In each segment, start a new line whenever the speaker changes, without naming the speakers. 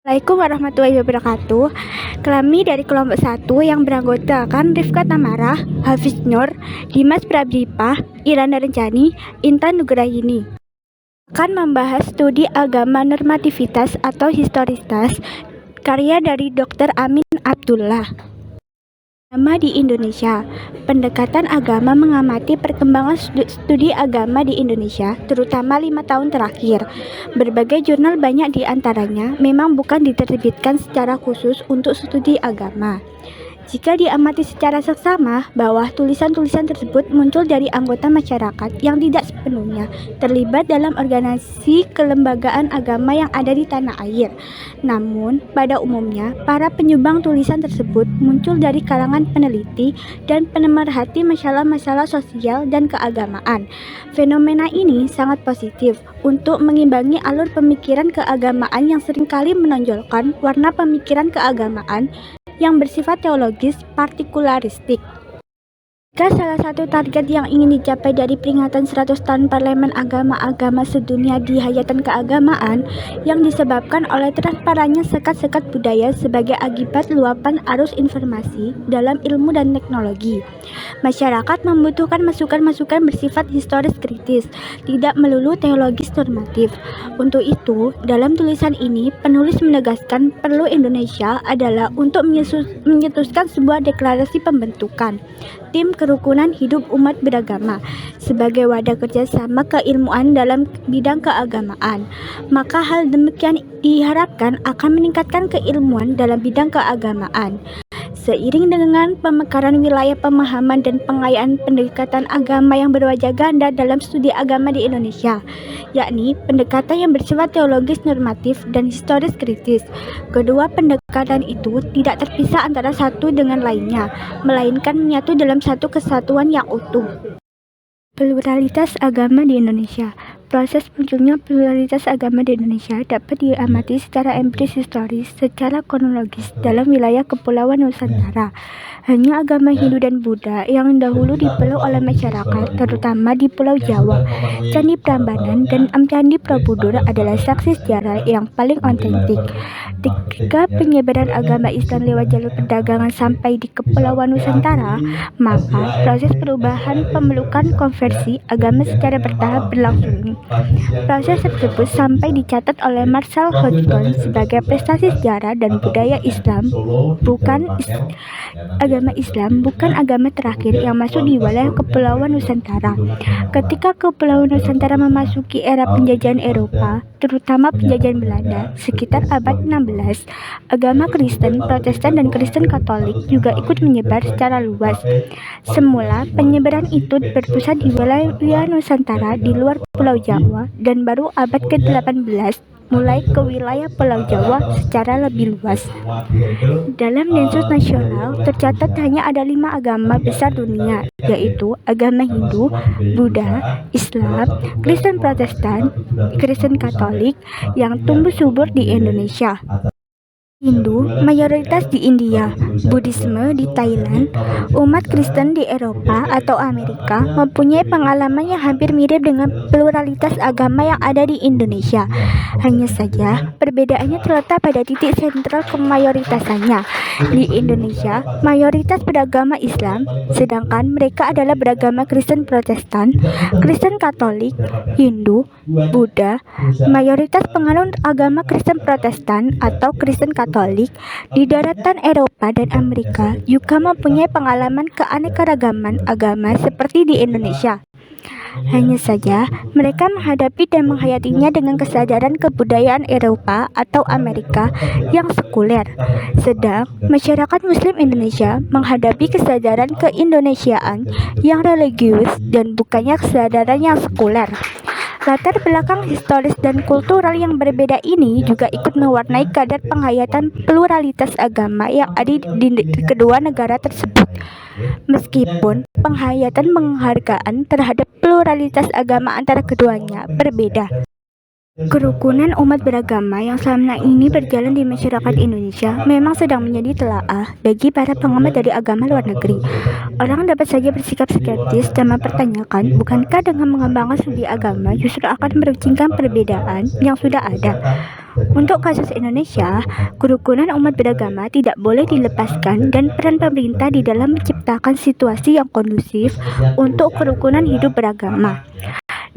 Assalamualaikum warahmatullahi wabarakatuh. Kami dari kelompok 1 yang beranggotakan Rifka Tamara, Hafiz Nur, Dimas Prabdipah, Irana Rencani, Intan Nugrahini akan membahas studi agama normativitas atau historitas karya dari Dr. Amin Abdullah. Agama di Indonesia. Pendekatan agama mengamati perkembangan studi agama di Indonesia, terutama 5 tahun terakhir. Berbagai jurnal, banyak di antaranya memang bukan diterbitkan secara khusus untuk studi agama. Jika diamati secara seksama, bahwa tulisan-tulisan tersebut muncul dari anggota masyarakat yang tidak sepenuhnya terlibat dalam organisasi kelembagaan agama yang ada di tanah air. Namun, pada umumnya, para penyumbang tulisan tersebut muncul dari kalangan peneliti dan pemerhati masalah-masalah sosial dan keagamaan. Fenomena ini sangat positif untuk mengimbangi alur pemikiran keagamaan yang seringkali menonjolkan warna pemikiran keagamaan yang bersifat teologis partikularistik. Jika salah satu target yang ingin dicapai dari peringatan 100 tahun Parlemen Agama-Agama Sedunia di Hayatan Keagamaan yang disebabkan oleh transparannya sekat-sekat budaya sebagai akibat luapan arus informasi dalam ilmu dan teknologi. Masyarakat membutuhkan masukan-masukan bersifat historis kritis, tidak melulu teologis normatif. Untuk itu, dalam tulisan ini, penulis menegaskan perlu Indonesia adalah untuk menyetuskan sebuah deklarasi pembentukan tim kerukunan hidup umat beragama sebagai wadah kerjasama keilmuan dalam bidang keagamaan. Maka hal demikian diharapkan akan meningkatkan keilmuan dalam bidang keagamaan. Seiring dengan pemekaran wilayah pemahaman dan pengayaan pendekatan agama yang berwajah ganda dalam studi agama di Indonesia, yakni pendekatan yang bersifat teologis normatif dan historis kritis. Kedua pendekatan itu tidak terpisah antara satu dengan lainnya, melainkan menyatu dalam satu kesatuan yang utuh. Pluralitas agama di Indonesia. Proses munculnya pluralitas agama di Indonesia dapat diamati secara empiris historis, secara kronologis dalam wilayah Kepulauan Nusantara. Hanya agama Hindu dan Buddha yang dahulu dipeluk oleh masyarakat, terutama di Pulau Jawa. Candi Prambanan dan Candi Borobudur adalah saksi sejarah yang paling otentik. Ketika penyebaran agama Islam lewat jalur perdagangan sampai di Kepulauan Nusantara, maka proses perubahan pemelukan konversi agama secara bertahap berlangsung. Proses tersebut sampai dicatat oleh Marshall Hodgson sebagai prestasi sejarah dan budaya Islam, agama Islam bukan agama terakhir yang masuk di wilayah Kepulauan Nusantara. Ketika Kepulauan Nusantara memasuki era penjajahan Eropa, terutama penjajahan Belanda, sekitar abad 16, agama Kristen, Protestan, dan Kristen Katolik juga ikut menyebar secara luas. Semula, penyebaran itu berpusat di wilayah Nusantara di luar Pulau Jawa, dan baru abad ke-18 mulai ke wilayah Pulau Jawa secara lebih luas. Dalam sensus nasional tercatat hanya ada 5 agama besar dunia, yaitu agama Hindu, Buddha, Islam, Kristen Protestan, Kristen Katolik yang tumbuh subur di Indonesia. Hindu mayoritas di India, Buddhisme di Thailand, umat Kristen di Eropa atau Amerika mempunyai pengalaman yang hampir mirip dengan pluralitas agama yang ada di Indonesia. Hanya saja, perbedaannya terletak pada titik sentral kemayoritasanya. Di Indonesia, mayoritas beragama Islam, sedangkan mereka adalah beragama Kristen Protestan, Kristen Katolik, Hindu, Buddha. Mayoritas penganut agama Kristen Protestan atau Kristen Katolik di daratan Eropa dan Amerika juga mempunyai pengalaman keanekaragaman agama seperti di Indonesia. Hanya saja, mereka menghadapi dan menghayatinya dengan kesadaran kebudayaan Eropa atau Amerika yang sekuler. Sedang masyarakat Muslim Indonesia menghadapi kesadaran keindonesiaan yang religius dan bukannya kesadaran yang sekuler. Latar belakang historis dan kultural yang berbeda ini juga ikut mewarnai kadar penghayatan pluralitas agama yang ada di kedua negara tersebut. Meskipun penghayatan penghargaan terhadap pluralitas agama antara keduanya berbeda. Kerukunan umat beragama yang selama ini berjalan di masyarakat Indonesia memang sedang menjadi telaah bagi para pengamat dari agama luar negeri. Orang dapat saja bersikap skeptis dan mempertanyakan, bukankah dengan mengembangkan studi agama justru akan meruncingkan perbedaan yang sudah ada? Untuk kasus Indonesia, kerukunan umat beragama tidak boleh dilepaskan dan peran pemerintah di dalam menciptakan situasi yang kondusif untuk kerukunan hidup beragama.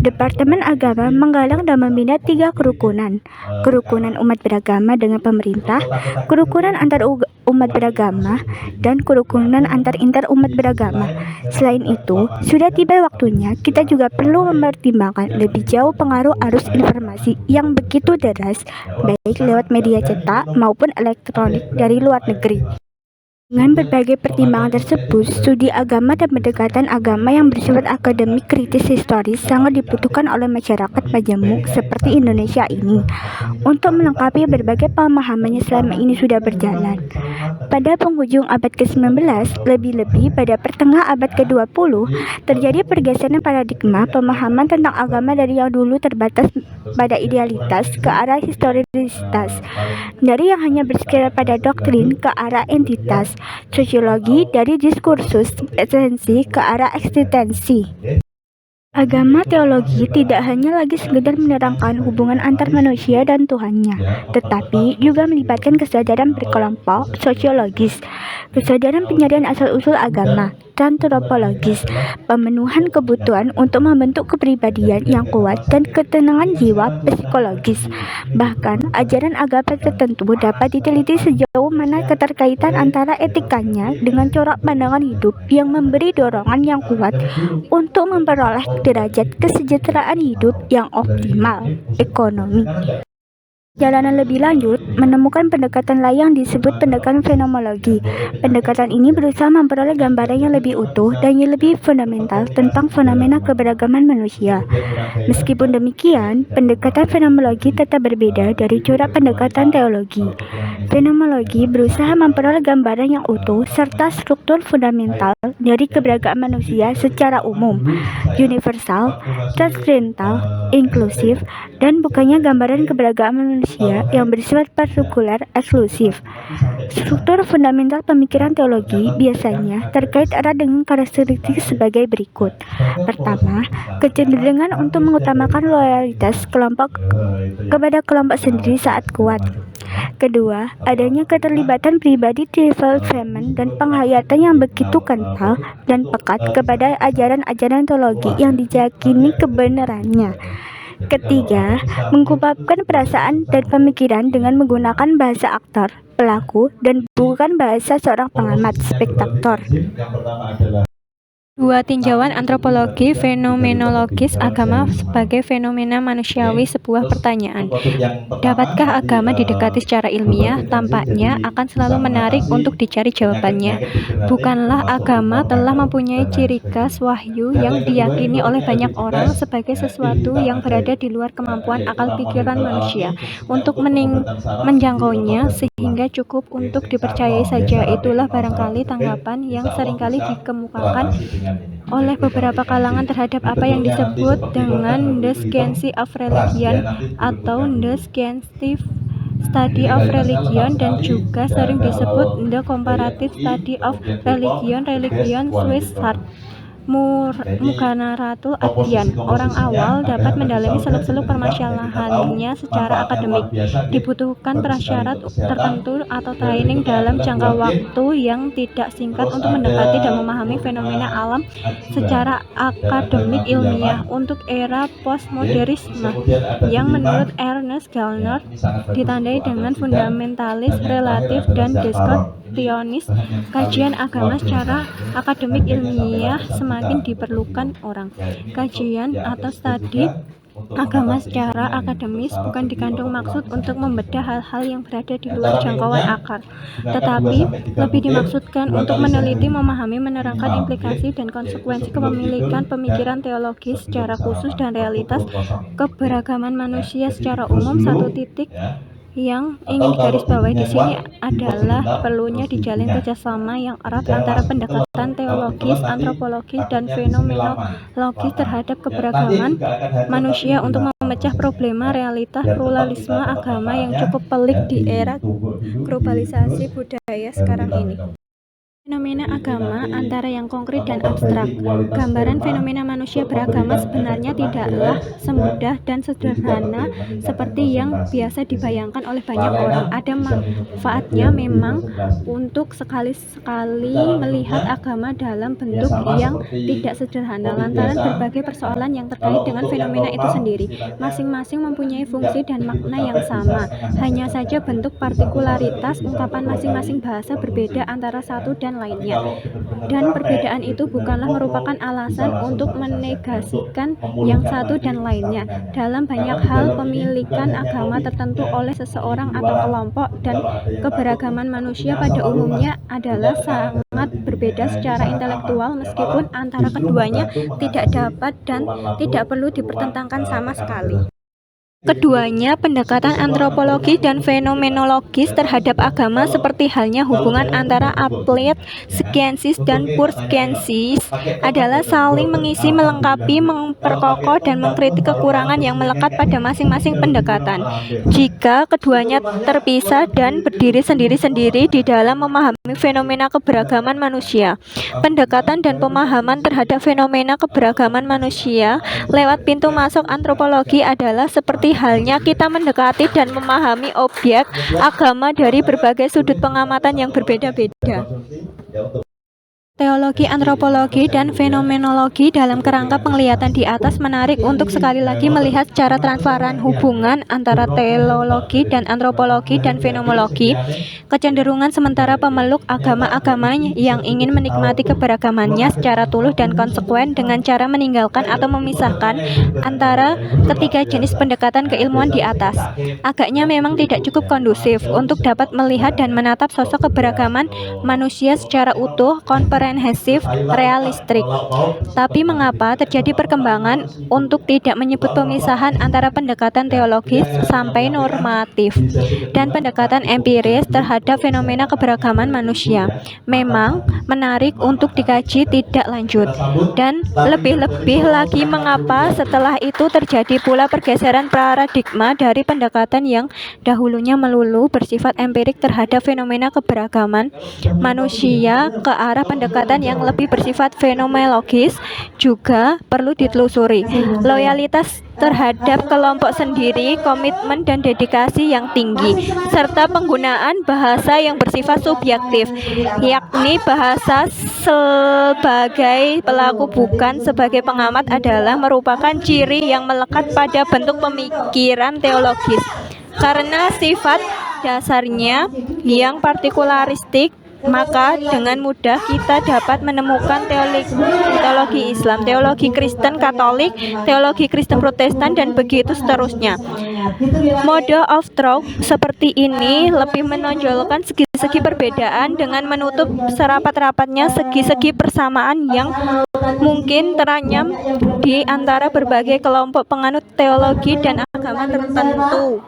Departemen Agama menggalang dan membina 3 kerukunan: kerukunan umat beragama dengan pemerintah, kerukunan antar umat beragama, dan kerukunan antar umat beragama. Selain itu, sudah tiba waktunya kita juga perlu mempertimbangkan lebih jauh pengaruh arus informasi yang begitu deras, baik lewat media cetak maupun elektronik dari luar negeri. Dengan berbagai pertimbangan tersebut, studi agama dan pendekatan agama yang bersifat akademik kritis historis sangat dibutuhkan oleh masyarakat majemuk seperti Indonesia ini untuk melengkapi berbagai pemahamannya selama ini sudah berjalan. Pada penghujung abad ke-19, lebih-lebih pada pertengahan abad ke-20, terjadi pergeseran paradigma pemahaman tentang agama dari yang dulu terbatas pada idealitas ke arah historisitas, dari yang hanya bersekitar pada doktrin ke arah entitas, sosiologi dari diskursus esensi ke arah eksistensi. Agama teologi tidak hanya lagi sekedar menerangkan hubungan antar manusia dan Tuhannya, tetapi juga melibatkan kesadaran berkelompok sosiologis, kesadaran penyadaran asal-usul agama, dan antropologis, pemenuhan kebutuhan untuk membentuk kepribadian yang kuat dan ketenangan jiwa psikologis. Bahkan, ajaran agama tertentu dapat diteliti sejauh mana keterkaitan antara etikanya dengan corak pandangan hidup yang memberi dorongan yang kuat untuk memperoleh derajat kesejahteraan hidup yang optimal, ekonomi. Jalanan lebih lanjut menemukan pendekatan lain yang disebut pendekatan fenomenologi. Pendekatan ini berusaha memperoleh gambaran yang lebih utuh dan yang lebih fundamental tentang fenomena keberagaman manusia. Meskipun demikian, pendekatan fenomenologi tetap berbeda dari corak pendekatan teologi. Fenomenologi berusaha memperoleh gambaran yang utuh serta struktur fundamental dari keberagaman manusia secara umum, universal, transendental, inklusif, dan bukannya gambaran keberagaman manusia yang bersifat partikular eksklusif. Struktur fundamental pemikiran teologi biasanya terkait erat dengan karakteristik sebagai berikut. Pertama, kecenderungan untuk mengutamakan loyalitas kelompok kepada kelompok sendiri saat kuat. Kedua, adanya keterlibatan pribadi development dan penghayatan yang begitu kental dan pekat kepada ajaran-ajaran teologi yang diyakini kebenarannya. Ketiga, mengungkapkan perasaan dan pemikiran dengan menggunakan bahasa aktor, pelaku, dan bukan bahasa seorang pengamat, spektator.
Dua tinjauan antropologi fenomenologis agama sebagai fenomena manusiawi. Sebuah pertanyaan, dapatkah agama didekati secara ilmiah? Tampaknya akan selalu menarik untuk dicari jawabannya. Bukanlah agama telah mempunyai ciri khas wahyu yang diyakini oleh banyak orang sebagai sesuatu yang berada di luar kemampuan akal pikiran manusia untuk menjangkaunya, sehingga cukup untuk dipercayai saja. Itulah barangkali tanggapan yang seringkali dikemukakan oleh beberapa kalangan terhadap apa yang disebut dengan the science of religion atau the scientific study of religion, dan juga sering disebut the comparative study of religion Swiss Chart. Muganaratul Adyan. Orang awal dapat mendalami seluk-seluk permasalahannya secara akademik. Dibutuhkan prasyarat tertentu atau training dalam jangka waktu yang tidak singkat untuk mendekati dan memahami fenomena alam secara akademik ilmiah. Untuk era postmodernisme yang menurut Ernest Gellner ditandai dengan fundamentalis relatif dan deskripsionis, kajian agama secara akademik ilmiah semakin diperlukan orang. Kajian atau studi agama secara akademis bukan dikandung maksud untuk membedah hal-hal yang berada di luar jangkauan akal, tetapi lebih dimaksudkan untuk meneliti, memahami, menerangkan implikasi dan konsekuensi kepemilikan pemikiran teologis secara khusus dan realitas keberagaman manusia secara umum. Satu titik yang ingin digarisbawahi di sini adalah perlunya dijalin kerjasama yang erat antara pendekatan teologis, antropologis, dan fenomenologis terhadap keberagaman manusia untuk memecah problema realitas pluralisme agama yang cukup pelik di era globalisasi budaya sekarang ini. Fenomena agama antara yang konkret dan abstrak. Gambaran fenomena manusia beragama sebenarnya tidaklah semudah dan sederhana seperti yang biasa dibayangkan oleh banyak orang. Ada manfaatnya memang untuk sekali-sekali melihat agama dalam bentuk yang tidak sederhana lantaran berbagai persoalan yang terkait dengan fenomena itu sendiri. Masing-masing mempunyai fungsi dan makna yang sama. Hanya saja bentuk partikularitas ungkapan masing-masing bahasa berbeda antara satu dan lainnya. Dan perbedaan itu bukanlah merupakan alasan untuk menegasikan yang satu dan lainnya. Dalam banyak hal, pemilikan agama tertentu oleh seseorang atau kelompok dan keberagaman manusia pada umumnya adalah sangat berbeda secara intelektual meskipun antara keduanya tidak dapat dan tidak perlu dipertentangkan sama sekali. Keduanya, pendekatan antropologi dan fenomenologis terhadap agama seperti halnya hubungan antara applied sciences dan pure sciences adalah saling mengisi, melengkapi, memperkokoh, dan mengkritik kekurangan yang melekat pada masing-masing pendekatan. Jika keduanya terpisah dan berdiri sendiri-sendiri di dalam memahami fenomena keberagaman manusia, pendekatan dan pemahaman terhadap fenomena keberagaman manusia lewat pintu masuk antropologi adalah seperti halnya kita mendekati dan memahami objek agama dari berbagai sudut pengamatan yang berbeda-beda. Teologi, antropologi, dan fenomenologi dalam kerangka penglihatan di atas menarik untuk sekali lagi melihat secara transparan hubungan antara teologi dan antropologi dan fenomenologi. Kecenderungan sementara pemeluk agama-agama yang ingin menikmati keberagamannya secara tulus dan konsekuen dengan cara meninggalkan atau memisahkan antara ketiga jenis pendekatan keilmuan di atas. Agaknya memang tidak cukup kondusif untuk dapat melihat dan menatap sosok keberagaman manusia secara utuh, komprehensif, realistik. Tapi mengapa terjadi perkembangan untuk tidak menyebut pemisahan antara pendekatan teologis sampai normatif dan pendekatan empiris terhadap fenomena keberagaman manusia? Memang menarik untuk dikaji tidak lanjut. Dan lebih-lebih lagi mengapa setelah itu terjadi pula pergeseran paradigma dari pendekatan yang dahulunya melulu bersifat empirik terhadap fenomena keberagaman manusia ke arah pendekatan yang lebih bersifat fenomenologis juga perlu ditelusuri. Loyalitas terhadap kelompok sendiri, komitmen dan dedikasi yang tinggi, serta penggunaan bahasa yang bersifat subjektif, yakni bahasa sebagai pelaku bukan sebagai pengamat adalah merupakan ciri yang melekat pada bentuk pemikiran teologis. Karena sifat dasarnya yang partikularistik, maka dengan mudah kita dapat menemukan teologi Islam, teologi Kristen Katolik, teologi Kristen Protestan, dan begitu seterusnya. Mode of truth seperti ini lebih menonjolkan segi-segi perbedaan dengan menutup serapat-rapatnya segi-segi persamaan yang mungkin teranyam di antara berbagai kelompok penganut teologi dan agama tertentu.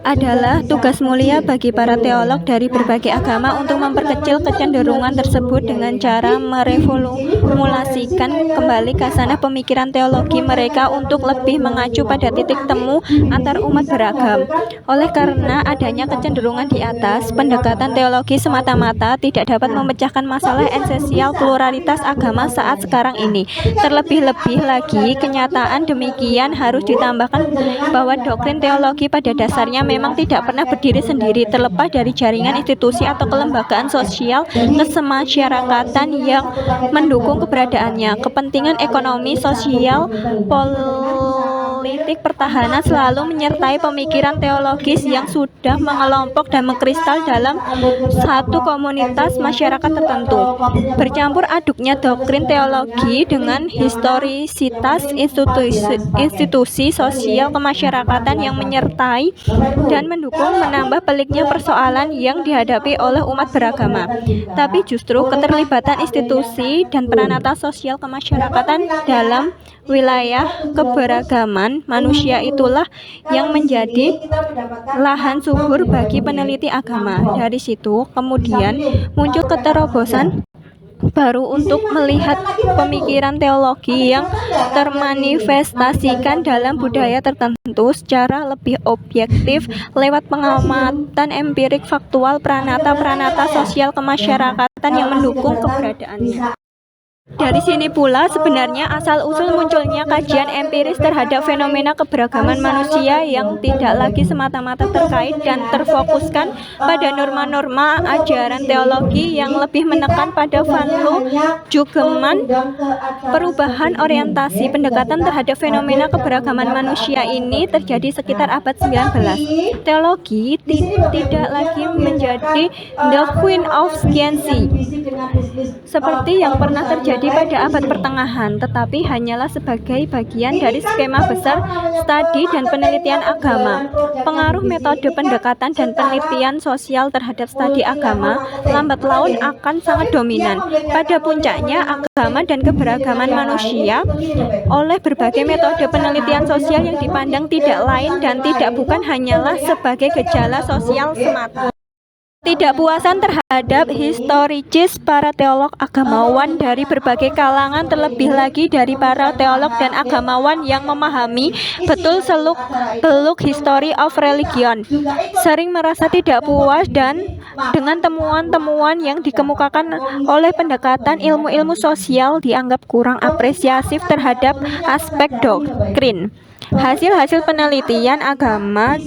Adalah tugas mulia bagi para teolog dari berbagai agama untuk memperkecil kecenderungan tersebut dengan cara mereformulasikan kembali khasanah pemikiran teologi mereka untuk lebih mengacu pada titik temu antar umat beragam. Oleh karena adanya kecenderungan di atas, pendekatan teologi semata-mata tidak dapat memecahkan masalah esensial pluralitas agama saat sekarang ini. Terlebih-lebih lagi, kenyataan demikian harus ditambahkan bahwa doktrin teologi pada dasarnya memang tidak pernah berdiri sendiri, terlepas dari jaringan institusi atau kelembagaan sosial kesemasyarakatan yang mendukung keberadaannya. Kepentingan ekonomi, sosial, politik, pertahanan selalu menyertai pemikiran teologis yang sudah mengelompok dan mengkristal dalam satu komunitas masyarakat tertentu. Bercampur aduknya doktrin teologi dengan historisitas institusi sosial kemasyarakatan yang menyertai dan mendukung menambah peliknya persoalan yang dihadapi oleh umat beragama. Tapi justru keterlibatan institusi dan peranata sosial kemasyarakatan dalam wilayah keberagaman manusia itulah yang menjadi lahan subur bagi peneliti agama. Dari situ kemudian muncul keterobosan baru untuk melihat pemikiran teologi yang termanifestasikan dalam budaya tertentu secara lebih objektif lewat pengamatan empirik faktual pranata-pranata sosial kemasyarakatan yang mendukung keberadaannya. Dari sini pula sebenarnya asal-usul munculnya kajian empiris terhadap fenomena keberagaman manusia yang tidak lagi semata-mata terkait dan terfokuskan pada norma-norma ajaran teologi yang lebih menekan pada Vanlo Jugeman. Perubahan orientasi pendekatan terhadap fenomena keberagaman manusia ini terjadi sekitar abad 19. Teologi tidak lagi menjadi the queen of science seperti yang pernah terjadi pada abad pertengahan, tetapi hanyalah sebagai bagian dari skema besar studi dan penelitian agama. Pengaruh metode pendekatan dan penelitian sosial terhadap studi agama lambat laun akan sangat dominan. Pada puncaknya, agama dan keberagaman manusia oleh berbagai metode penelitian sosial yang dipandang tidak lain dan tidak bukan hanyalah sebagai gejala sosial semata. Ketidakpuasan terhadap historicis para teolog agamawan dari berbagai kalangan, terlebih lagi dari para teolog dan agamawan yang memahami betul seluk-beluk history of religion, sering merasa tidak puas dan dengan temuan-temuan yang dikemukakan oleh pendekatan ilmu-ilmu sosial dianggap kurang apresiatif terhadap aspek doktrin. Hasil-hasil penelitian agama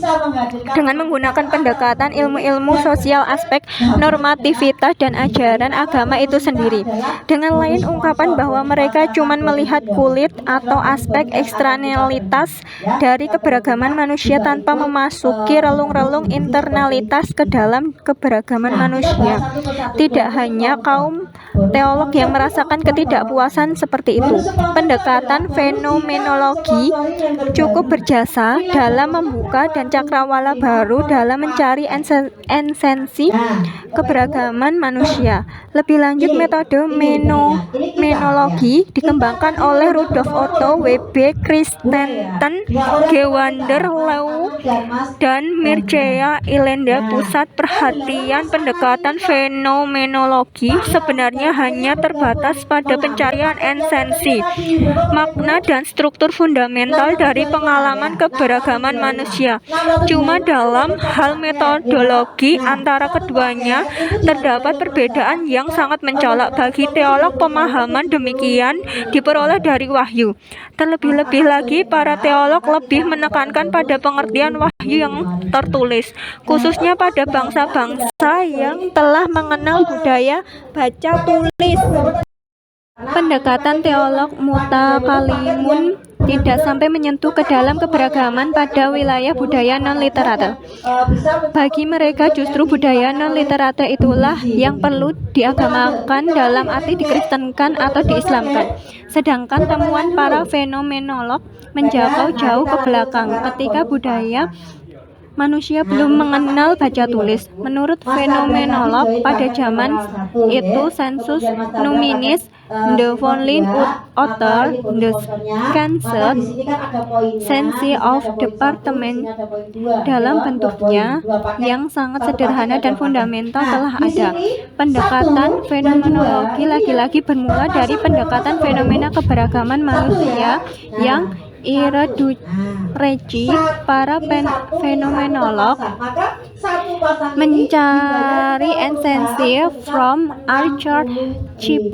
dengan menggunakan pendekatan ilmu-ilmu sosial aspek normativitas dan ajaran agama itu sendiri. Dengan lain ungkapan bahwa mereka cuma melihat kulit atau aspek eksternalitas dari keberagaman manusia tanpa memasuki relung-relung internalitas ke dalam keberagaman manusia. Tidak hanya kaum teolog yang merasakan ketidakpuasan seperti itu. Pendekatan fenomenologi cukup berjasa dalam membuka dan cakrawala baru dalam mencari esensi keberagaman manusia. Lebih lanjut, metode fenomenologi dikembangkan oleh Rudolf Otto, W.B. Christensen, Gewander Lau, dan Mircea Elenda. Pusat perhatian pendekatan fenomenologi sebenarnya hanya terbatas pada pencarian esensi, makna, dan struktur fundamental dari pengalaman keberagaman manusia. Cuma dalam hal metodologi antara keduanya terdapat perbedaan yang sangat mencolok. Bagi teolog, pemahaman demikian diperoleh dari wahyu. Terlebih-lebih lagi, para teolog lebih menekankan pada pengertian wahyu yang tertulis, khususnya pada bangsa-bangsa yang telah mengenal budaya baca tulis. Pendekatan teolog mutakalimun tidak sampai menyentuh ke dalam keberagaman pada wilayah budaya non-literata. Bagi mereka justru budaya non-literata itulah yang perlu diagamakan dalam arti dikristenkan atau diislamkan. Sedangkan temuan para fenomenolog menjangkau jauh ke belakang ketika budaya manusia belum mengenal baca tulis. Menurut fenomenolog pada zaman itu, sensus numinis, the founding author, the concept, sensi of department dalam bentuknya yang sangat sederhana dan fundamental telah ada. Pendekatan fenomenologi lagi-lagi bermula dari pendekatan fenomena keberagaman manusia yang irreduci. Para fenomenolog mencari esensi from archetype,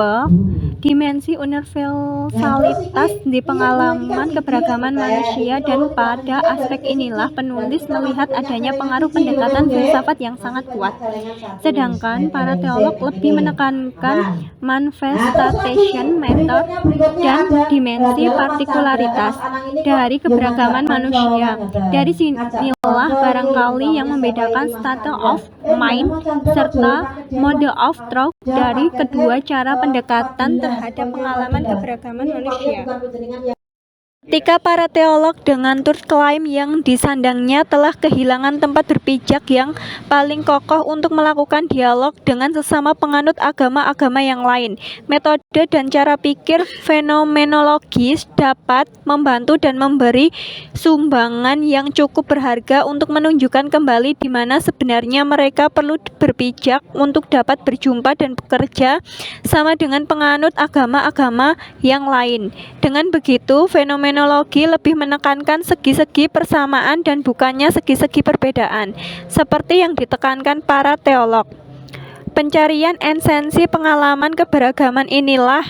dimensi universalitas di pengalaman keberagaman manusia, dan pada aspek inilah penulis melihat adanya pengaruh pendekatan filsafat yang sangat kuat. Sedangkan para teolog lebih menekankan manifestation method dan dimensi partikularitas dari keberagaman manusia. Dari sinilah barangkali yang membedakan state of mind serta mode of truth dari kedua cara pendekatan terhadap pengalaman keberagaman manusia. Ketika para teolog dengan truth claim yang disandangnya telah kehilangan tempat berpijak yang paling kokoh untuk melakukan dialog dengan sesama penganut agama-agama yang lain, metode dan cara pikir fenomenologis dapat membantu dan memberi sumbangan yang cukup berharga untuk menunjukkan kembali di mana sebenarnya mereka perlu berpijak untuk dapat berjumpa dan bekerja sama dengan penganut agama-agama yang lain. Dengan begitu, fenomenologi lebih menekankan segi-segi persamaan dan bukannya segi-segi perbedaan, seperti yang ditekankan para teolog. Pencarian esensi pengalaman keberagaman inilah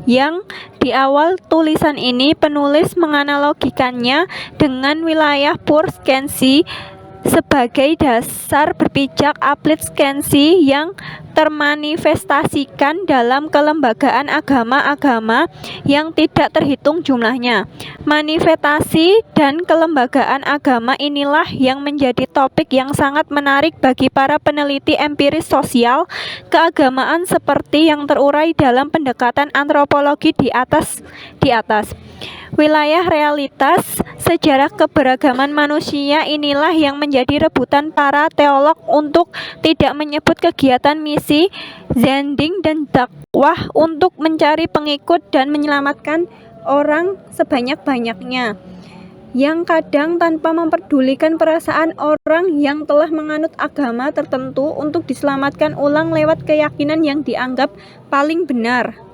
yang di awal tulisan ini penulis menganalogikannya dengan wilayah Pur-Skensi sebagai dasar berpijak Aplit-Skensi yang termanifestasikan dalam kelembagaan agama-agama yang tidak terhitung jumlahnya. Manifestasi dan kelembagaan agama inilah yang menjadi topik yang sangat menarik bagi para peneliti empiris sosial keagamaan seperti yang terurai dalam pendekatan antropologi di atas. Wilayah realitas sejarah keberagaman manusia inilah yang menjadi rebutan para teolog untuk tidak menyebut kegiatan misi, zending, dan dakwah untuk mencari pengikut dan menyelamatkan orang sebanyak-banyaknya, yang kadang tanpa memperdulikan perasaan orang yang telah menganut agama tertentu untuk diselamatkan ulang lewat keyakinan yang dianggap paling benar.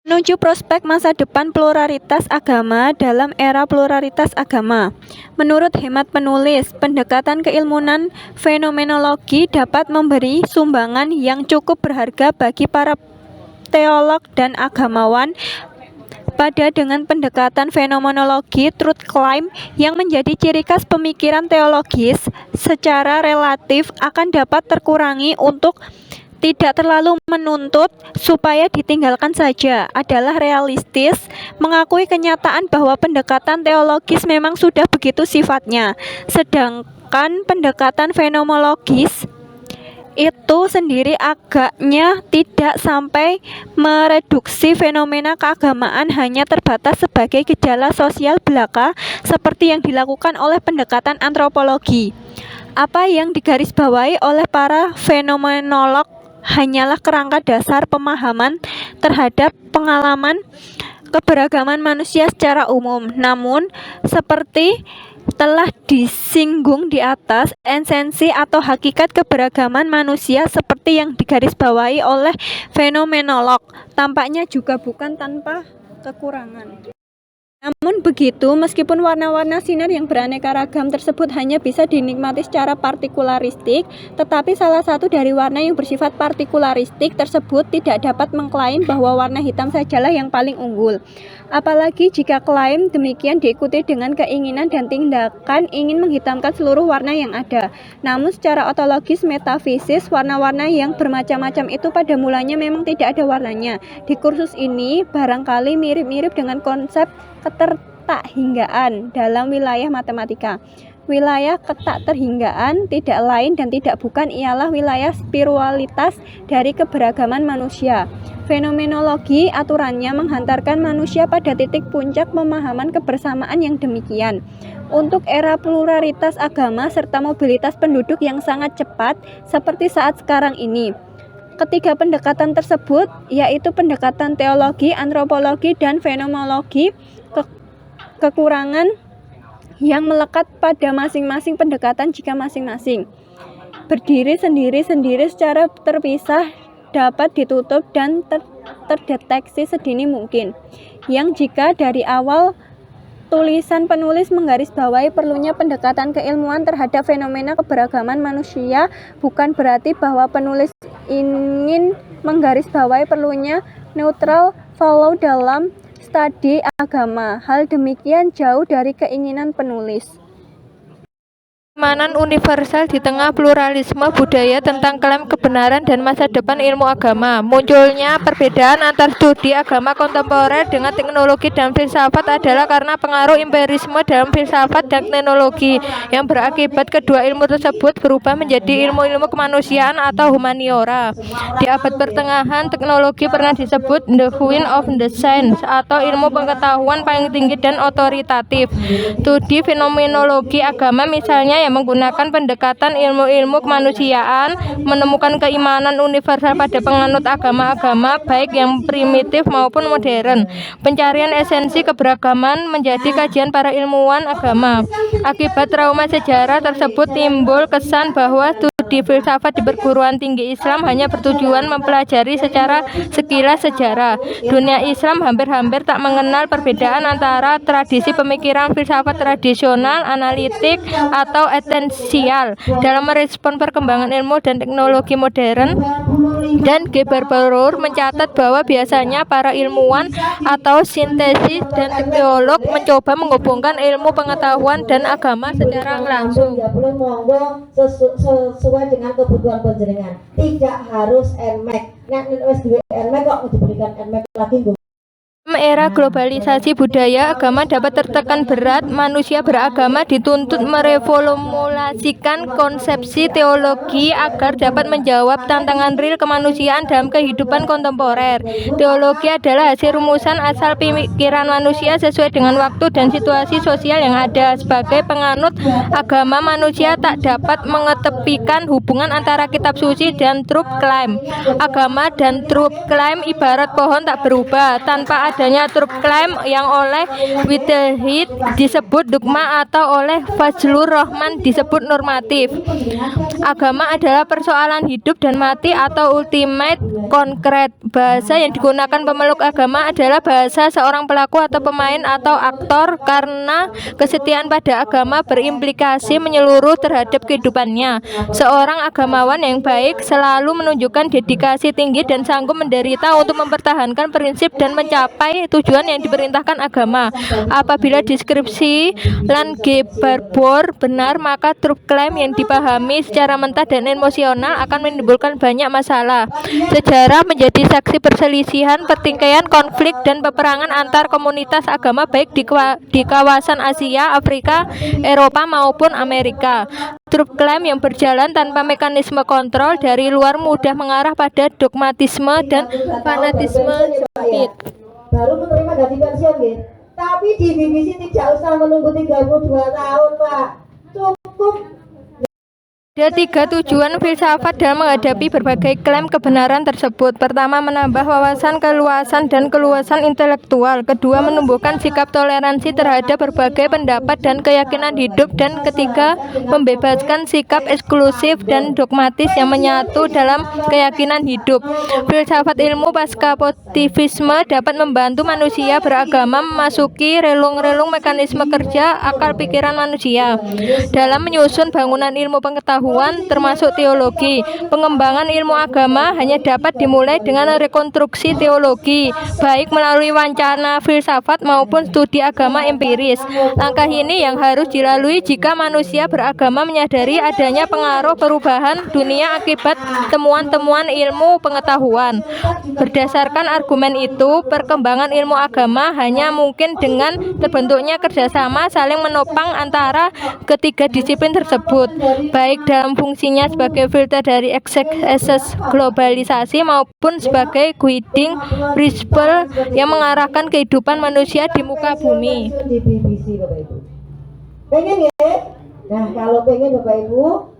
Menuju prospek masa depan pluralitas agama dalam era pluralitas agama. Menurut hemat penulis, pendekatan keilmuan fenomenologi dapat memberi sumbangan yang cukup berharga bagi para teolog dan agamawan pada dengan pendekatan fenomenologi truth claim yang menjadi ciri khas pemikiran teologis secara relatif akan dapat terkurangi untuk tidak terlalu menuntut supaya ditinggalkan saja, adalah realistis, mengakui kenyataan bahwa pendekatan teologis memang sudah begitu sifatnya, sedangkan pendekatan fenomenologis itu sendiri agaknya tidak sampai mereduksi fenomena keagamaan hanya terbatas sebagai gejala sosial belaka seperti yang dilakukan oleh pendekatan antropologi. Apa yang digarisbawahi oleh para fenomenolog hanyalah kerangka dasar pemahaman terhadap pengalaman keberagaman manusia secara umum. Namun, seperti telah disinggung di atas, esensi atau hakikat keberagaman manusia seperti yang digarisbawahi oleh fenomenolog tampaknya juga bukan tanpa kekurangan. Namun begitu, meskipun warna-warna sinar yang beraneka ragam tersebut hanya bisa dinikmati secara partikularistik, tetapi salah satu dari warna yang bersifat partikularistik tersebut tidak dapat mengklaim bahwa warna hitam sajalah yang paling unggul. Apalagi jika klaim demikian diikuti dengan keinginan dan tindakan ingin menghitamkan seluruh warna yang ada. Namun secara ontologis metafisis, warna-warna yang bermacam-macam itu pada mulanya memang tidak ada warnanya. Di kursus ini barangkali mirip-mirip dengan konsep ketertakhinggaan dalam wilayah matematika. Wilayah ketakterhinggaan tidak lain dan tidak bukan ialah wilayah spiritualitas dari keberagaman manusia. Fenomenologi aturannya menghantarkan manusia pada titik puncak pemahaman kebersamaan yang demikian. Untuk era pluralitas agama serta mobilitas penduduk yang sangat cepat seperti saat sekarang ini, ketiga pendekatan tersebut, yaitu pendekatan teologi, antropologi, dan fenomenologi, kekurangan yang melekat pada masing-masing pendekatan jika masing-masing berdiri sendiri-sendiri secara terpisah dapat ditutup dan terdeteksi sedini mungkin. Yang jika dari awal tulisan penulis menggarisbawahi perlunya pendekatan keilmuan terhadap fenomena keberagaman manusia, bukan berarti bahwa penulis ingin menggarisbawahi perlunya neutral follow dalam studi agama. Hal demikian jauh dari keinginan penulis.
Keimanan universal di tengah pluralisme budaya tentang klaim kebenaran dan masa depan ilmu agama. Munculnya perbedaan antar studi agama kontemporer dengan teknologi dan filsafat adalah karena pengaruh empirisme dalam filsafat dan teknologi yang berakibat kedua ilmu tersebut berubah menjadi ilmu-ilmu kemanusiaan atau humaniora. Di abad pertengahan, teknologi pernah disebut the queen of the science atau ilmu pengetahuan paling tinggi dan otoritatif. Studi fenomenologi agama misalnya menggunakan pendekatan ilmu-ilmu kemanusiaan, menemukan keimanan universal pada penganut agama-agama baik yang primitif maupun modern. Pencarian esensi keberagaman menjadi kajian para ilmuwan agama. Akibat trauma sejarah tersebut timbul kesan bahwa studi filsafat di perguruan tinggi Islam hanya bertujuan mempelajari secara sekilas sejarah. Dunia Islam hampir-hampir tak mengenal perbedaan antara tradisi pemikiran filsafat tradisional, analitik, atau esensial dalam merespon perkembangan ilmu dan teknologi modern. Dan G. Barbour mencatat bahwa biasanya para ilmuwan atau sintesis dan teolog mencoba menghubungkan ilmu pengetahuan dan agama secara langsung.
Sesuai dengan kebutuhan panjenengan, tidak harus NMAX. Nek wis duwe NMAX kok diberikan NMAX lagi.
Era globalisasi budaya, agama dapat tertekan berat. Manusia beragama dituntut mereformulasikan konsepsi teologi agar dapat menjawab tantangan real kemanusiaan dalam kehidupan kontemporer. Teologi adalah hasil rumusan asal pemikiran manusia sesuai dengan waktu dan situasi sosial yang ada. Sebagai penganut agama, manusia tak dapat mengetepikan hubungan antara kitab suci dan truth claim. Agama dan truth claim ibarat pohon tak berubah. Tanpa adanya truth claim yang oleh Whitehead disebut dogma atau oleh Fazlur Rahman disebut normatif. Agama adalah persoalan hidup dan mati atau ultimate konkret. Bahasa yang digunakan pemeluk agama adalah bahasa seorang pelaku atau pemain atau aktor karena kesetiaan pada agama berimplikasi menyeluruh terhadap kehidupannya. Seorang agamawan yang baik selalu menunjukkan dedikasi tinggi dan sanggup menderita untuk mempertahankan prinsip dan mencapai tujuan yang diperintahkan agama. Apabila deskripsi Lan G. Barbour benar, maka truth claim yang dipahami secara mentah dan emosional akan menimbulkan banyak masalah. Sejarah menjadi saksi perselisihan, pertikaian, konflik, dan peperangan antar komunitas agama baik di kawasan Asia, Afrika, Eropa maupun Amerika. Truth claim yang berjalan tanpa mekanisme kontrol dari luar mudah mengarah pada dogmatisme dan fanatisme sempit.
Baru menerima gaji pensiun gitu. Tapi di BBC tidak usah menunggu 32 tahun, Pak. Cukup.
Ada 3 tujuan filsafat dalam menghadapi berbagai klaim kebenaran tersebut. Pertama, menambah wawasan, keluasan, dan keluasan intelektual. Kedua, menumbuhkan sikap toleransi terhadap berbagai pendapat dan keyakinan hidup. Dan ketiga, membebaskan sikap eksklusif dan dogmatis yang menyatu dalam keyakinan hidup. Filsafat ilmu pasca positivisme dapat membantu manusia beragama memasuki relung-relung mekanisme kerja akal pikiran manusia. Dalam menyusun bangunan ilmu pengetahuan termasuk teologi, pengembangan ilmu agama hanya dapat dimulai dengan rekonstruksi teologi, baik melalui wacana filsafat maupun studi agama empiris. Langkah ini yang harus dilalui jika manusia beragama menyadari adanya pengaruh perubahan dunia akibat temuan-temuan ilmu pengetahuan. Berdasarkan argumen itu, perkembangan ilmu agama hanya mungkin dengan terbentuknya kerjasama saling menopang antara ketiga disiplin tersebut, baik dalam fungsinya sebagai filter dari ekses globalisasi maupun sebagai guiding principle yang mengarahkan kehidupan manusia di muka bumi.
Di BBC, Bapak Ibu. Pengen ya? Nah, kalau pengen Bapak Ibu,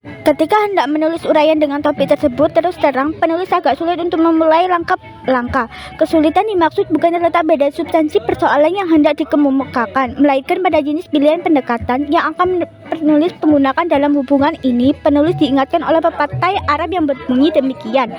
Ketika hendak menulis uraian dengan topik tersebut, terus terang penulis agak sulit untuk memulai langkah. Kesulitan dimaksud bukan terletak pada substansi persoalan yang hendak dikemukakan, melainkan pada jenis pilihan pendekatan yang akan penulis menggunakan dalam hubungan ini. Penulis diingatkan oleh pepatah Arab yang berbunyi demikian: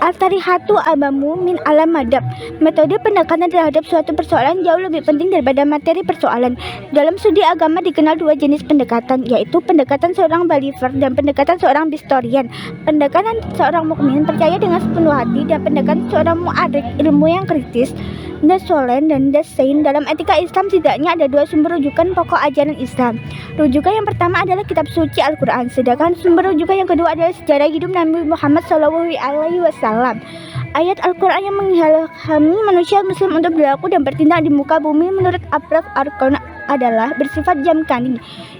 Al-tarihatu abamu min alam madab. Metode pendekatan terhadap suatu persoalan jauh lebih penting daripada materi persoalan. Dalam studi agama dikenal 2 jenis pendekatan, yaitu pendekatan seorang believer dan pendekatan seorang historian. Pendekatan seorang mukmin percaya dengan sepenuh hati dan pendekatan seorang mu'arrik ilmu yang kritis. The Solen dan The Saint. Dalam etika Islam setidaknya ada 2 sumber rujukan pokok ajaran Islam. Rujukan yang pertama adalah kitab suci Al-Quran, sedangkan sumber rujukan yang kedua adalah sejarah hidup Nabi Muhammad SAW. Ayat Al-Quran yang mengilhami manusia muslim untuk berlaku dan bertindak di muka bumi menurut Abraf Al-Quran adalah bersifat jamkani,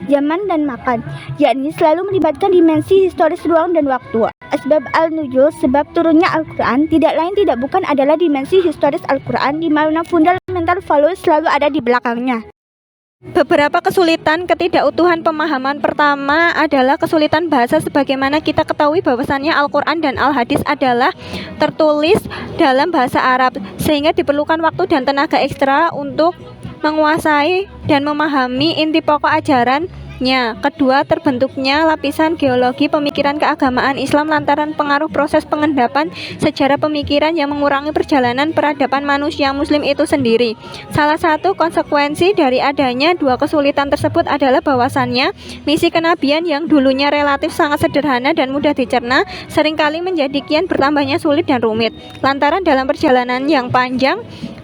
zaman dan makan, yakni selalu melibatkan dimensi historis ruang dan waktu. Asbab al-nuzul, sebab turunnya Al-Quran, tidak lain tidak bukan adalah dimensi historis Al-Quran, di mana fundamental value selalu ada di belakangnya.
Beberapa kesulitan ketidakutuhan pemahaman. Pertama adalah kesulitan bahasa. Sebagaimana kita ketahui bahwasannya Al-Quran dan Al-Hadis adalah tertulis dalam bahasa Arab, sehingga diperlukan waktu dan tenaga ekstra untuk menguasai dan memahami inti pokok ajarannya. Kedua, terbentuknya lapisan geologi pemikiran keagamaan Islam lantaran pengaruh proses pengendapan sejarah pemikiran yang mengurangi perjalanan peradaban manusia Muslim itu sendiri. Salah satu konsekuensi dari adanya dua kesulitan tersebut adalah bahwasannya misi kenabian yang dulunya relatif sangat sederhana dan mudah dicerna seringkali menjadi kian bertambahnya sulit dan rumit lantaran dalam perjalanan yang panjang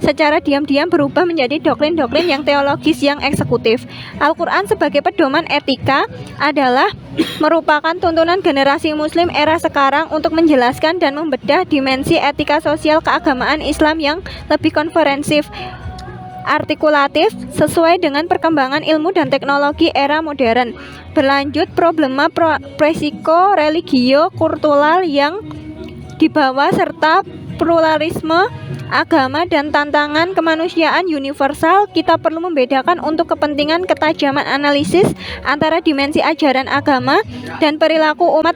secara diam-diam berubah menjadi doktrin-doktrin yang teologis yang eksekutif. Al-Quran sebagai pedoman etika adalah merupakan tuntunan generasi Muslim era sekarang untuk menjelaskan dan membedah dimensi etika sosial keagamaan Islam yang lebih komprehensif, artikulatif, sesuai dengan perkembangan ilmu dan teknologi era modern. Berlanjut, problema presiko religio kultural yang dibawa serta pluralisme agama dan tantangan kemanusiaan universal. Kita perlu membedakan untuk kepentingan ketajaman analisis antara dimensi ajaran agama dan perilaku umat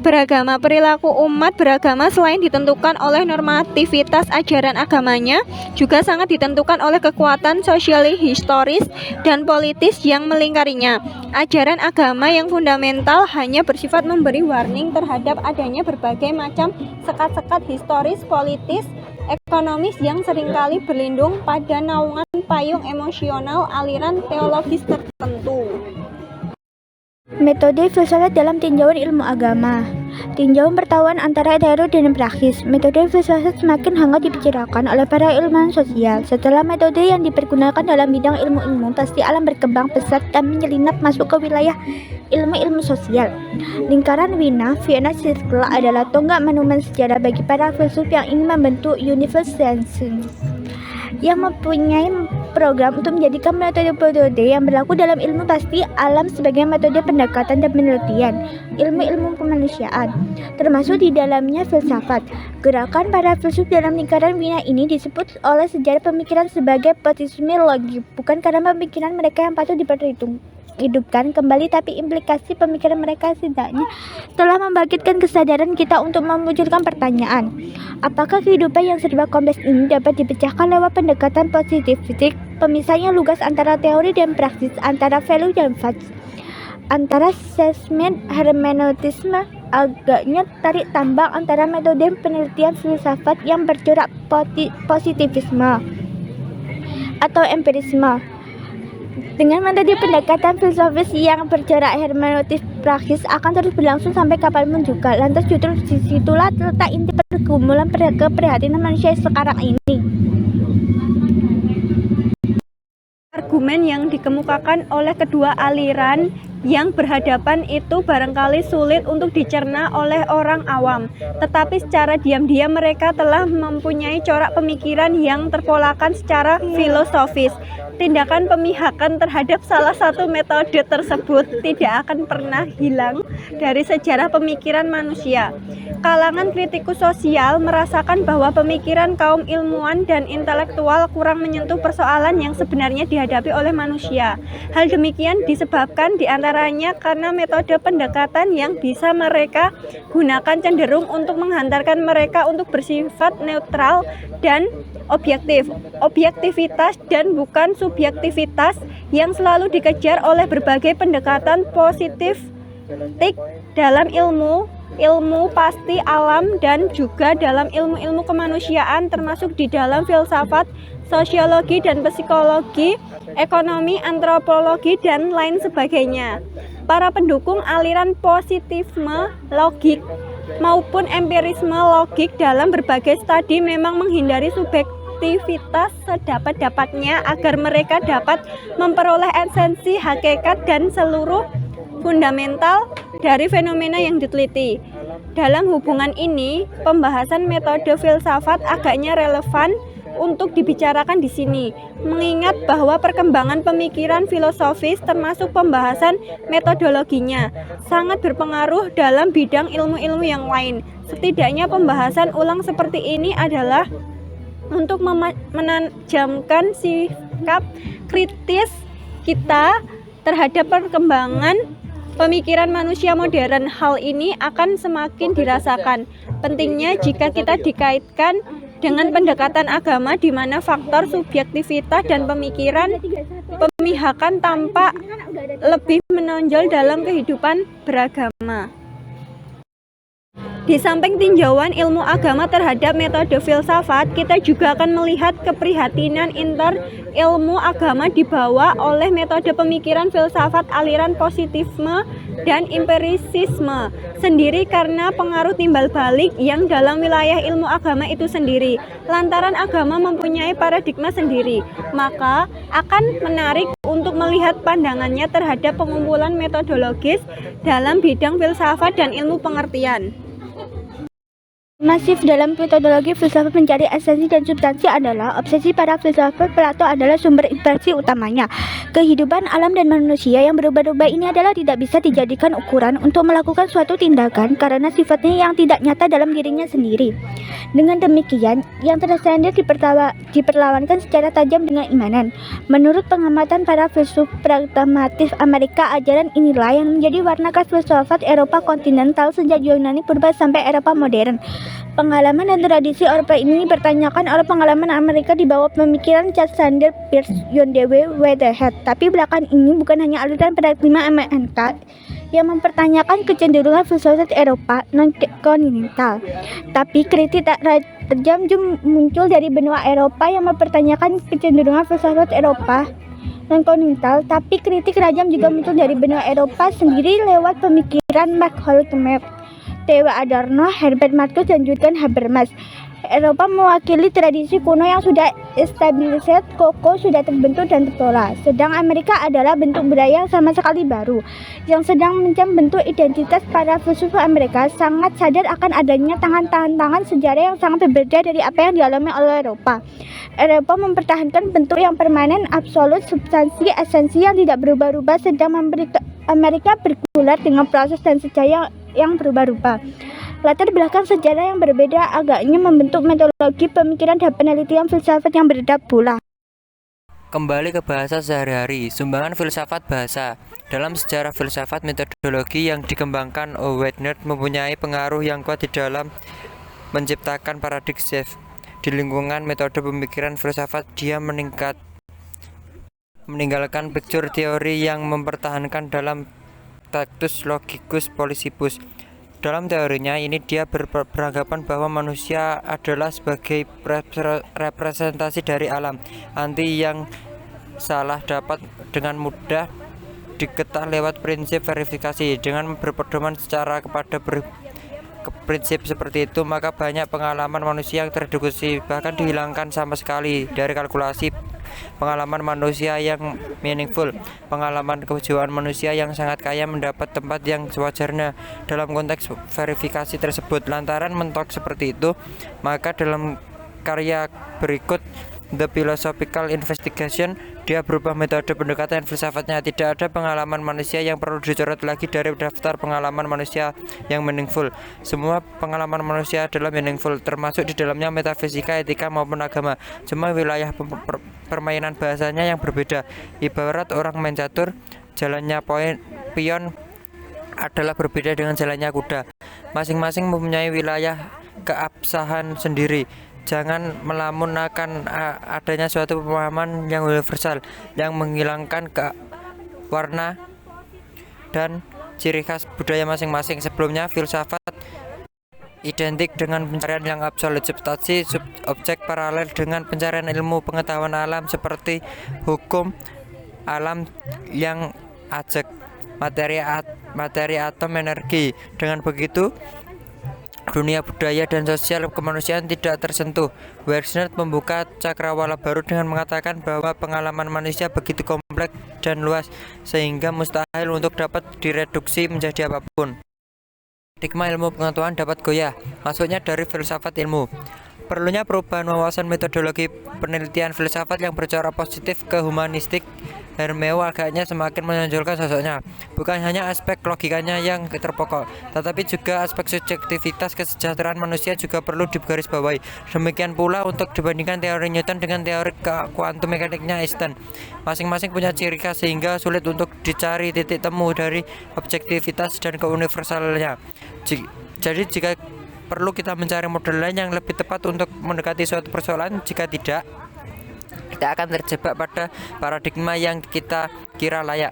beragama. Perilaku umat beragama selain ditentukan oleh normativitas ajaran agamanya, juga sangat ditentukan oleh kekuatan sosial, historis, dan politis yang melingkarinya. Ajaran agama yang fundamental hanya bersifat memberi warning terhadap adanya berbagai macam sekat-sekat historis, politis, ekonomis yang seringkali berlindung pada naungan payung emosional aliran teologis tertentu.
Metode filsafat dalam tinjauan ilmu agama. Tinjauan pertahuan antara teori dan praksis. Metode filsafat semakin hangat dibicarakan oleh para ilmuwan sosial. Setelah metode yang dipergunakan dalam bidang ilmu-ilmu, pasti alam berkembang pesat dan menyelinap masuk ke wilayah ilmu-ilmu sosial. Lingkaran Vienna Circle adalah tonggak monumen sejarah bagi para filsuf yang ingin membentuk universal yang mempunyai program untuk menjadikan metode-metode yang berlaku dalam ilmu pasti alam sebagai metode pendekatan dan penelitian ilmu-ilmu kemanusiaan, termasuk di dalamnya filsafat. Gerakan para filsuf dalam lingkaran Vienna ini disebut oleh sejarah pemikiran sebagai positivisme logik, bukan karena pemikiran mereka yang patut hidupkan kembali, tapi implikasi pemikiran mereka setidaknya telah membangkitkan kesadaran kita untuk memunculkan pertanyaan, apakah kehidupan yang serba kompleks ini dapat dipecahkan lewat pendekatan positivistik, pemisahnya lugas antara teori dan praksis, antara value dan facts, antara assessment hermeneutisme, agaknya tarik tambang antara metode penelitian filsafat yang bercorak positivisme atau empirisme dengan metode pendekatan filosofis yang bercorak hermeneutik praksis akan terus berlangsung sampai kapanpun juga. Lantas justru disitulah letak inti pergumulan keprihatinan manusia sekarang ini.
Argumen yang dikemukakan oleh kedua aliran yang berhadapan itu barangkali sulit untuk dicerna oleh orang awam, tetapi secara diam-diam mereka telah mempunyai corak pemikiran yang terpolakan secara filosofis. Tindakan pemihakan terhadap salah satu metode tersebut tidak akan pernah hilang dari sejarah pemikiran manusia. Kalangan kritikus sosial merasakan bahwa pemikiran kaum ilmuwan dan intelektual kurang menyentuh persoalan yang sebenarnya dihadapi oleh manusia. Hal demikian disebabkan diantaranya karena metode pendekatan yang bisa mereka gunakan cenderung untuk menghantarkan mereka untuk bersifat netral dan objektif. Objektivitas dan bukan subjektivitas yang selalu dikejar oleh berbagai pendekatan positif dalam ilmu pasti alam dan juga dalam ilmu-ilmu kemanusiaan, termasuk di dalam filsafat, sosiologi dan psikologi, ekonomi, antropologi dan lain sebagainya. Para pendukung aliran positivisme logik maupun empirisme logik dalam berbagai studi memang menghindari subjektivitas sedapat-dapatnya agar mereka dapat memperoleh esensi, hakikat dan seluruh fundamental dari fenomena yang diteliti. Dalam hubungan ini, pembahasan metode filsafat agaknya relevan untuk dibicarakan di sini, mengingat bahwa perkembangan pemikiran filosofis termasuk pembahasan metodologinya sangat berpengaruh dalam bidang ilmu-ilmu yang lain. Setidaknya pembahasan ulang seperti ini adalah untuk menajamkan sikap kritis kita terhadap perkembangan pemikiran manusia modern. Hal ini akan semakin dirasakan pentingnya jika kita dikaitkan dengan pendekatan agama, di mana faktor subjektivitas dan pemihakan tampak lebih menonjol dalam kehidupan beragama. Di samping tinjauan ilmu agama terhadap metode filsafat, kita juga akan melihat keprihatinan ilmu agama dibawa oleh metode pemikiran filsafat aliran positivisme dan empirisisme sendiri karena pengaruh timbal balik yang dalam wilayah ilmu agama itu sendiri. Lantaran agama mempunyai paradigma sendiri, maka akan menarik untuk melihat pandangannya terhadap pengumpulan metodologis dalam bidang filsafat dan ilmu pengertian.
Masif dalam metodologi filsafat mencari esensi dan substansi adalah obsesi para filsafat. Plato adalah sumber inspirasi utamanya. Kehidupan alam dan manusia yang berubah-ubah ini adalah tidak bisa dijadikan ukuran untuk melakukan suatu tindakan karena sifatnya yang tidak nyata dalam dirinya sendiri. Dengan demikian, yang transenden diperlawankan secara tajam dengan imanan. Menurut pengamatan para filsuf pragmatis Amerika, ajaran inilah yang menjadi warna khas filsafat Eropa kontinental sejak Yunani purba sampai Eropa modern. Pengalaman dan tradisi Eropa ini dipertanyakan oleh pengalaman Amerika di bawah pemikiran Charles Peirce, John Dewey, Whitehead. Tapi belakangan ini bukan hanya aliran paradigma Amerika yang mempertanyakan kecenderungan filsafat Eropa non-kontinental, tapi kritik tak tajam muncul dari benua Eropa yang mempertanyakan kecenderungan filsafat Eropa non-kontinental, tapi kritik tajam juga muncul dari benua Eropa sendiri lewat pemikiran Mark Horkheimer, Theo Adorno, Herbert Marcuse, dan Jürgen Habermas. Eropa mewakili tradisi kuno yang sudah established, kokoh, sudah terbentuk dan terpola. Sedang Amerika adalah bentuk budaya yang sama sekali baru, yang sedang membentuk identitas. Para filsuf Amerika sangat sadar akan adanya tangan sejarah yang sangat berbeda dari apa yang dialami oleh Eropa. Eropa mempertahankan bentuk yang permanen, absolut, substansi, esensi yang tidak berubah-ubah, sedang Amerika bergulat dengan proses dan sejarah yang berubah-ubah. Latar belakang sejarah yang berbeda agaknya membentuk metodologi pemikiran dan penelitian filsafat yang berbeda pula.
Kembali ke bahasa sehari-hari, sumbangan filsafat bahasa. Dalam sejarah filsafat, metodologi yang dikembangkan Whitehead mempunyai pengaruh yang kuat di dalam menciptakan paradigma shift. Di lingkungan metode pemikiran filsafat, dia meninggalkan picture teori yang mempertahankan dalam tactus logicus polypus. Dalam teorinya ini dia beranggapan bahwa manusia adalah sebagai representasi dari alam anti yang salah dapat dengan mudah diketahui lewat prinsip verifikasi. Dengan berpedoman secara kepada prinsip seperti itu, maka banyak pengalaman manusia yang terdeduksi bahkan dihilangkan sama sekali dari kalkulasi. Pengalaman manusia yang meaningful, pengalaman kejiwaan manusia yang sangat kaya mendapat tempat yang sewajarnya dalam konteks verifikasi tersebut. Lantaran mentok seperti itu, maka dalam karya berikut The Philosophical Investigation, dia berubah metode pendekatan filsafatnya. Tidak ada pengalaman manusia yang perlu dicoret lagi dari daftar pengalaman manusia yang meaningful. Semua pengalaman manusia adalah meaningful, termasuk di dalamnya metafisika, etika maupun agama. Cuma wilayah permainan bahasanya yang berbeda. Ibarat orang main catur, jalannya pion adalah berbeda dengan jalannya kuda. Masing-masing mempunyai wilayah keabsahan sendiri. Jangan melamun akan adanya suatu pemahaman yang universal yang menghilangkan warna dan ciri khas budaya masing-masing. Sebelumnya filsafat identik dengan pencarian yang absolut, substansi objek paralel dengan pencarian ilmu pengetahuan alam seperti hukum alam yang ajak, materi atom, energi. Dengan begitu dunia budaya dan sosial kemanusiaan tidak tersentuh. Whitehead membuka cakrawala baru dengan mengatakan bahwa pengalaman manusia begitu kompleks dan luas sehingga mustahil untuk dapat direduksi menjadi apapun. Paradigma ilmu pengetahuan dapat goyah, maksudnya dari filsafat ilmu. Perlunya perubahan wawasan metodologi penelitian filsafat yang bercara positif ke humanistik Hermeo agaknya semakin menonjolkan sosoknya. Bukan hanya aspek logikanya yang terpokok, tetapi juga aspek subjektivitas kesejahteraan manusia juga perlu digarisbawahi. Demikian pula untuk dibandingkan teori Newton dengan teori kuantum mekaniknya Einstein. Masing-masing punya ciri khas sehingga sulit untuk dicari titik temu dari objektivitas dan keuniversalnya. Jadi jika perlu kita mencari model lain yang lebih tepat untuk mendekati suatu persoalan. Jika tidak, kita akan terjebak pada paradigma yang kita kira layak.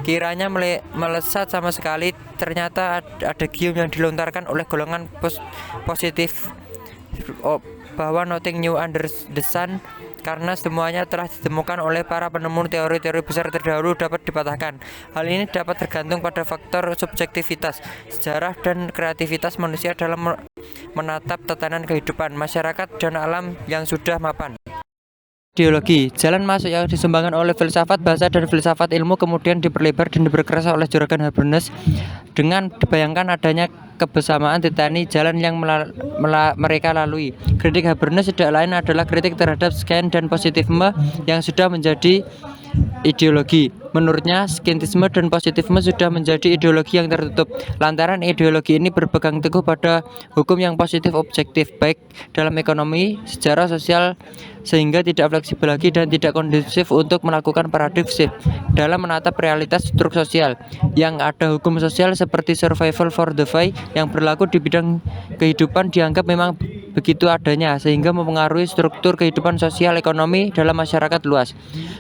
Kiranya melesat sama sekali, ternyata ada gium yang dilontarkan oleh golongan positif bahwa nothing new under the sun, karena semuanya telah ditemukan oleh para penemu teori-teori besar terdahulu dapat dipatahkan. Hal ini dapat tergantung pada faktor subjektivitas, sejarah, dan kreativitas manusia dalam menatap tatanan kehidupan, masyarakat, dan alam yang sudah mapan. Ideologi, jalan masuk yang disumbangkan oleh filsafat bahasa dan filsafat ilmu kemudian diperlebar dan diperkeras oleh Jurgen Habermas dengan dibayangkan adanya kebersamaan titani jalan yang mereka lalui. Kritik Habermas tidak lain adalah kritik terhadap science dan positivisme yang sudah menjadi ideologi. Menurutnya, scientisme dan positivisme sudah menjadi ideologi yang tertutup. Lantaran ideologi ini berpegang teguh pada hukum yang positif objektif, baik dalam ekonomi, sejarah, sosial, sehingga tidak fleksibel lagi dan tidak kondusif untuk melakukan paradigm shift dalam menatap realitas struktur sosial. Yang ada hukum sosial seperti survival for the fittest yang berlaku di bidang kehidupan dianggap memang begitu adanya, sehingga mempengaruhi struktur kehidupan sosial ekonomi dalam masyarakat luas.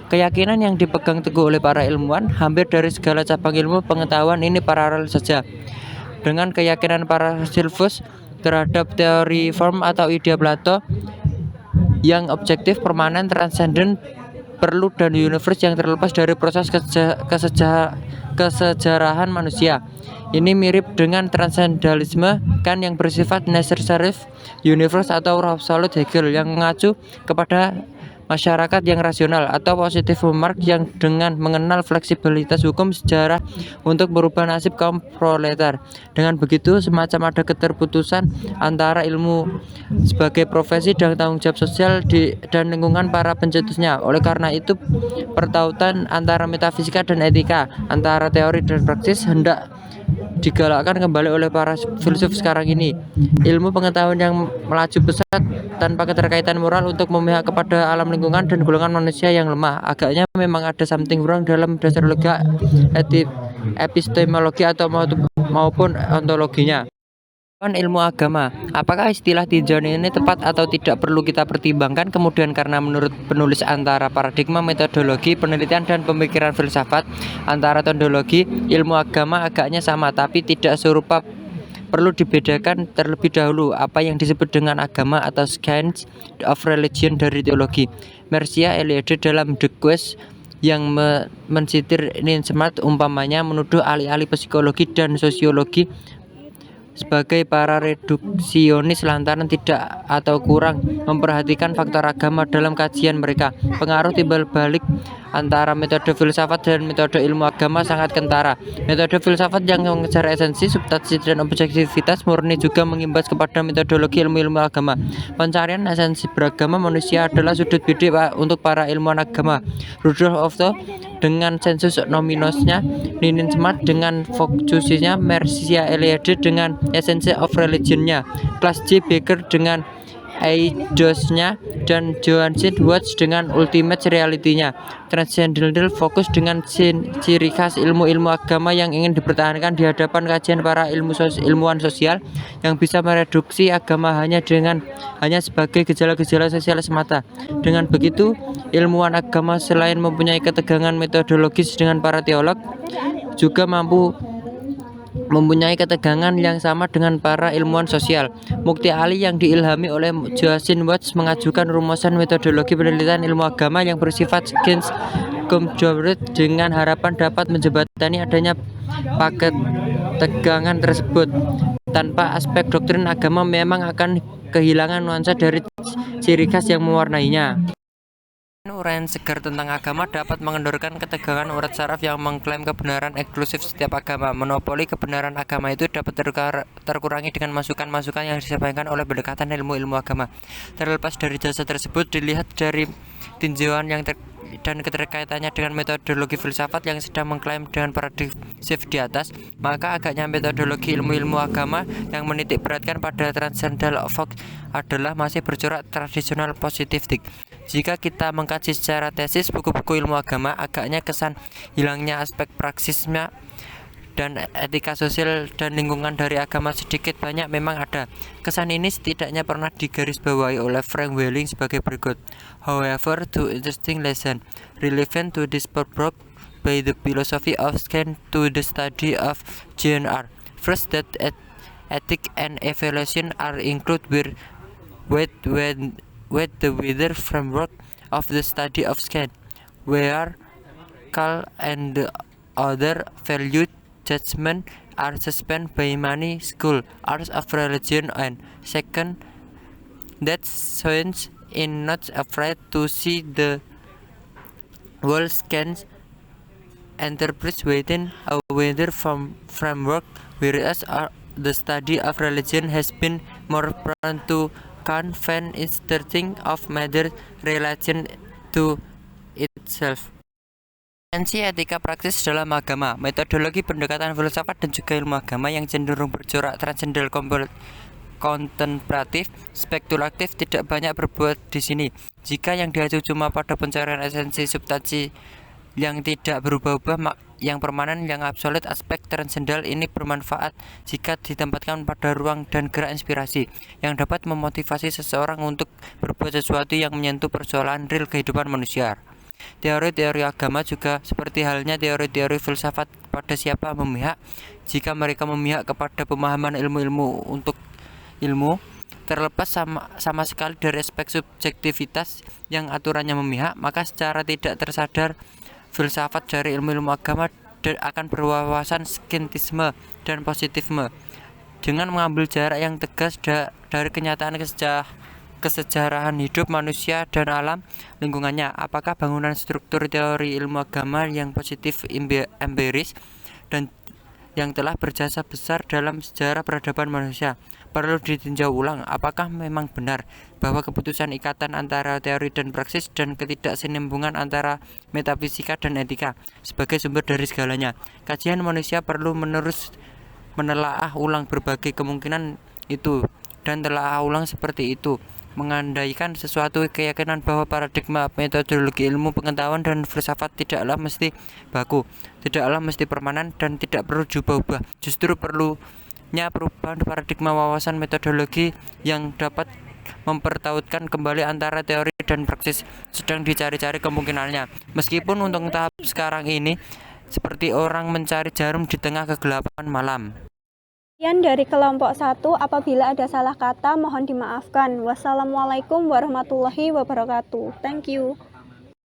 Keyakinan yang dipegang teguh oleh para ilmuwan hampir dari segala cabang ilmu pengetahuan ini paralel saja dengan keyakinan para filsuf terhadap teori form atau ide Plato yang objektif, permanen, transenden, perlu, dan universe yang terlepas dari proses kesejarahan manusia. Ini mirip dengan transendentalisme kan yang bersifat necessary universe atau absolute Hegel yang mengacu kepada masyarakat yang rasional atau positif Marx yang dengan mengenal fleksibilitas hukum sejarah untuk merubah nasib kaum proletar. Dengan begitu, semacam ada keterputusan antara ilmu sebagai profesi dan tanggung jawab sosial dan lingkungan para pencetusnya. Oleh karena itu, pertautan antara metafisika dan etika, antara teori dan praksis hendak digalakkan kembali oleh para filsuf sekarang ini. Ilmu pengetahuan yang melaju pesat tanpa keterkaitan moral untuk memihak kepada alam lingkungan dan golongan manusia yang lemah. Agaknya memang ada something wrong dalam dasar logika, epistemologi atau maupun ontologinya. Ilmu agama, apakah istilah tinjauan ini tepat atau tidak perlu kita pertimbangkan kemudian, karena menurut penulis antara paradigma metodologi penelitian dan pemikiran filsafat antara ontologi ilmu agama agaknya sama tapi tidak serupa. Perlu dibedakan terlebih dahulu apa yang disebut dengan agama atau science of religion dari teologi. Mircea Eliade dalam The Quest yang mensitir Smart umpamanya menuduh ahli-ahli psikologi dan sosiologi sebagai para reduksionis lantaran tidak atau kurang memperhatikan faktor agama dalam kajian mereka. Pengaruh timbal balik antara metode filsafat dan metode ilmu agama sangat kentara. Metode filsafat yang mengejar esensi, substansi, dan objektivitas murni juga mengimbas kepada metodologi ilmu-ilmu agama. Pencarian esensi beragama manusia adalah sudut bidik untuk para ilmuwan agama. Rudolf Otto dengan sensus nominosnya, Ninin Smart dengan focusnya, Mircea Eliade dengan essence of religionnya, Klaus J. Becker dengan Eidosnya, dan Johannes Watts dengan ultimate reality-nya. Transcendental fokus dengan ciri khas ilmu-ilmu agama yang ingin dipertahankan di hadapan kajian para ilmuwan sosial yang bisa mereduksi agama hanya sebagai gejala-gejala sosial semata. Dengan begitu, ilmuwan agama selain mempunyai ketegangan metodologis dengan para teolog, juga mampu mempunyai ketegangan yang sama dengan para ilmuwan sosial. Mukti Ali yang diilhami oleh Johannes Watts mengajukan rumusan metodologi penelitian ilmu agama yang bersifat science conjugate dengan harapan dapat menjembatani adanya paket tegangan tersebut. Tanpa aspek doktrin agama memang akan kehilangan nuansa dari ciri khas yang mewarnainya. Uraian segar tentang agama dapat mengendorkan ketegangan urat saraf yang mengklaim kebenaran eksklusif setiap agama. Monopoli kebenaran agama itu dapat terkurangi dengan masukan-masukan yang disampaikan oleh pendekatan ilmu-ilmu agama. Terlepas dari jasa tersebut, dilihat dari tinjauan yang dan keterkaitannya dengan metodologi filsafat yang sedang mengklaim dengan paradigmatif di atas, maka agaknya metodologi ilmu-ilmu agama yang menitik beratkan pada transcendental Vox adalah masih bercorak tradisional positifik. Jika kita mengkaji secara tesis buku-buku ilmu agama, agaknya kesan hilangnya aspek praksisnya dan etika sosial dan lingkungan dari agama sedikit banyak memang ada. Kesan ini setidaknya pernah digarisbawahi oleh Frank Welling sebagai berikut. However, two interesting lessons relevant to this purpose by the philosophy of science to the study of GNR. First, that ethic and evaluation are included with the wider framework of the study of science, where call and the other valued judgment are suspended by many school arts of religion, and second, that science is not afraid to see the world scans enterprise within a wider framework, whereas the study of religion has been more prone to confine its teaching of matter relation to itself. Esensi etika praktis dalam agama, metodologi pendekatan filsafat dan juga ilmu agama yang cenderung bercorak transcendental kontemplatif, spekulatif tidak banyak berbuat di sini. Jika yang diacu cuma pada pencarian esensi substansi yang tidak berubah-ubah, yang permanen, yang absolut, aspek transcendental ini bermanfaat jika ditempatkan pada ruang dan gerak inspirasi yang dapat memotivasi seseorang untuk berbuat sesuatu yang menyentuh persoalan real kehidupan manusia. Teori-teori agama juga seperti halnya teori-teori filsafat pada siapa memihak. Jika mereka memihak kepada pemahaman ilmu-ilmu untuk ilmu, terlepas sama sekali dari aspek subjektivitas yang aturannya memihak, maka secara tidak tersadar filsafat dari ilmu-ilmu agama akan berwawasan scientisme dan positifme dengan mengambil jarak yang tegas dari kenyataan kesejarahan hidup manusia dan alam lingkungannya. Apakah bangunan struktur teori ilmu agama yang positif empiris dan yang telah berjasa besar dalam sejarah peradaban manusia perlu ditinjau ulang? Apakah memang benar bahwa keputusan ikatan antara teori dan praksis dan ketidaksinambungan antara metafisika dan etika sebagai sumber dari segalanya? Kajian manusia perlu menelaah ulang berbagai kemungkinan itu, dan telaah ulang seperti itu mengandaikan sesuatu keyakinan bahwa paradigma metodologi ilmu pengetahuan dan filsafat tidaklah mesti baku, tidaklah mesti permanen, dan tidak perlu diubah-ubah. Justru perlunya perubahan paradigma wawasan metodologi yang dapat mempertautkan kembali antara teori dan praksis sedang dicari-cari kemungkinannya. Meskipun untuk tahap sekarang ini seperti orang mencari jarum di tengah kegelapan malam.
Sekian dari kelompok 1, apabila ada salah kata mohon dimaafkan. Wassalamualaikum warahmatullahi wabarakatuh. Thank you.